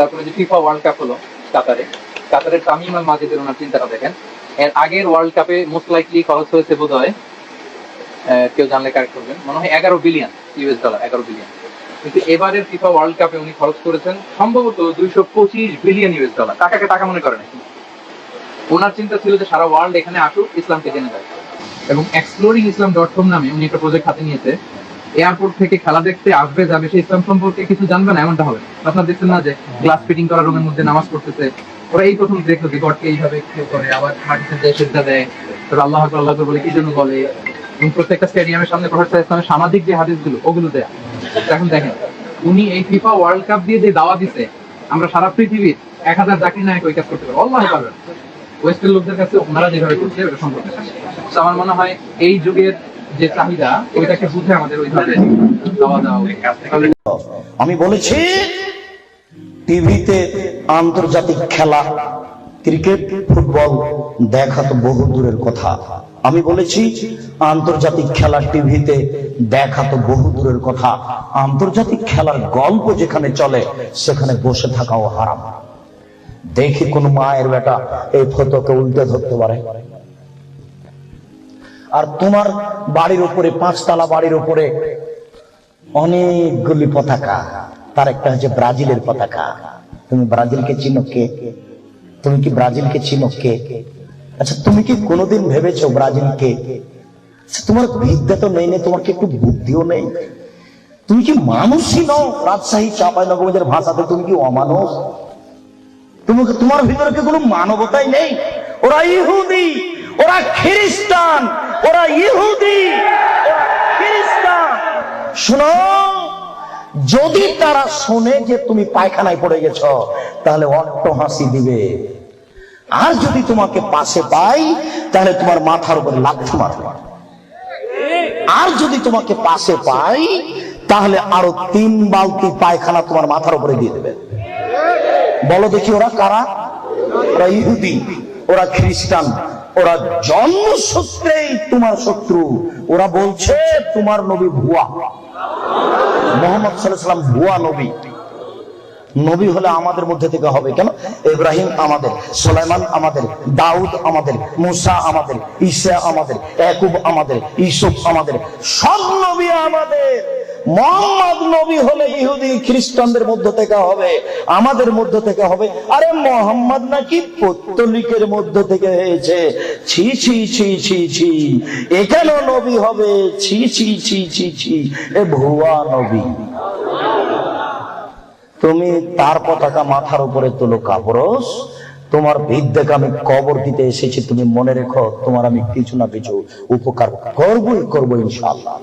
তারপরে যে FIFA world cup হলো কাতারের তামিম আল মাজিদের ওনার চিন্তাটা দেখেন। এর আগের ওয়ার্ল্ড কাপে মোস্ট লাইকলি খরচ হয়েছে বোধহয়, কেউ জানলে কারেক্ট করবেন, মনে হয় 11 বিলিয়ন ইউএস ডলার, 11 বিলিয়ন। কিন্তু এবারের ফিফা ওয়ার্ল্ড কাপে উনি খরচ করেছেন সম্ভবত 225 বিলিয়ন ইউএস ডলার। টাকাকে টাকা মনে করেন। ওনার চিন্তা ছিল যে সারা ওয়ার্ল্ড এখানে আসুক, ইসলামকে জেনে যায়। এবং এক্সপ্লোরিং ইসলাম.com নামে উনি একটা প্রজেক্ট হাতে নিয়েছে। এয়ারপোর্ট থেকে খেলা দেখতে আসবে, যাবে, সে ইসলাম সম্পর্কে কিছু জানবে না এমনটা হবে। আপনারা দেখছেন না যে গ্লাস ফিটিং করা রুমের মধ্যে নামাজ পড়তেছে, ওরা এই প্রথম দেখলো যে গডকে এইভাবে কেউ করে, আবার মাটিতে যে সেজদা দেয়, তারপর আল্লাহু আকবার আল্লাহু আকবার বলে কি জন্য বলে, এবং প্রত্যেকটা স্টেডিয়ামের সামনে প্রফেসর ইসলামের সামাজিক যে হাদিসগুলো ওগুলো দেয়া। এখন দেখেন উনি এই ফিফা ওয়ার্ল্ড কাপ দিয়ে যে দাওয়া দিছে, আমরা সারা পৃথিবীর 1000 জাকির নায়ক ওই কাজ করতে পারবো, আল্লাহ পারবেন। ওয়েস্টের লোকদের কাছে ওনারা যেভাবে করছে ওটা সম্ভব না। আমার মনে হয় এই যুগের যে চাহিদা ওইটাকে বুঝে আমাদের ওইভাবে দাওয়া দেওয়া উচিত। আমি বলেছি টিভিতে আন্তর্জাতিক খেলা ক্রিকেট ফুটবল দেখা তো বহু দূরের কথা। আমি বলেছি আন্তর্জাতিক খেলা টিভিতে দেখা তো বহু দূরের কথা, আন্তর্জাতিক খেলার গল্প যেখানে চলে সেখানে বসে থাকাও হারাম। দেখি কোন মায়ের বেটা এই ফটোকে উল্টে ধরতে পারে। আর তোমার বাড়ির উপরে, 5 তলা বাড়ির উপরে অনেকগুলি পতাকা, তার একটা হচ্ছে ব্রাজিলের পতাকা। তুমি ব্রাজিলকে চিনো কে? তুমি কি ব্রাজিলকে চিনো কে? আচ্ছা, তুমি কি কোনোদিন ভেবেছো ব্রাজিলকে? তোমার বিদ্যা তো নেই, তোমার কি একটু বুদ্ধিও নেই? তুমি কি মানুষই নও? রাজশাহী চাঁপাইনবাবগঞ্জের ভাষাতে তুমি কি অমানুষ? তোমার ভিতরে কি কোনো মানবতাই নেই? ওরা ইহুদি, ওরা খ্রিস্টান, ওরা ইহুদি, ওরা খ্রিস্টান। শোনো, যদি তারা শোনে যে তুমি পায়খানায় পড়ে গেছ তাহলে অট্ট হাসি দিবে, আর যদি তোমাকে পাশে পাই তাহলে তোমার মাথার উপর লাথি মারবে, আর যদি তোমাকে পাশে পাই তাহলে আরো 3 বালতি পায়খানা তোমার মাথার উপরে দিয়ে দেবে। বলো দেখি ওরা কারা? ওরা ইহুদি, ওরা খ্রিস্টান, ওরা জন্মসূত্রেই তোমার শত্রু। ওরা বলছে তোমার নবী ভুয়া, মুহাম্মদ সাল্লাল্লাহু আলাইহি ওয়াসাল্লাম ভুয়া নবী। নবী হলে আমাদের মধ্যে থেকে হবে কেন? ইব্রাহিম আমাদের, সুলাইমান আমাদের, দাউদ আমাদের, মুসা আমাদের, ঈসা আমাদের, ইয়াকুব আমাদের, ইউসুফ আমাদের, সব নবী আমাদের। মুহাম্মদ নবী হলে ইহুদি খ্রিস্টানদের মধ্য থেকে হবে, আমাদের মধ্য থেকে হবে। আরে মুহাম্মদ নাকি পৌত্তলিকের মধ্য থেকে হয়েছে। ছি ছি ছি ছি ছি, এখানে নবী হবে? ছি ছি ছি ছি ছি, এ ভুয়া নবী। তুমি তার পতাকা মাথার উপরে তুলো কাপুরুষ। তোমার বিদ্যাকে আমি কবর দিতে এসেছি, তুমি মনে রেখো তোমার আমি কিছু না কিছু উপকার করবই করবো ইনশাআল্লাহ।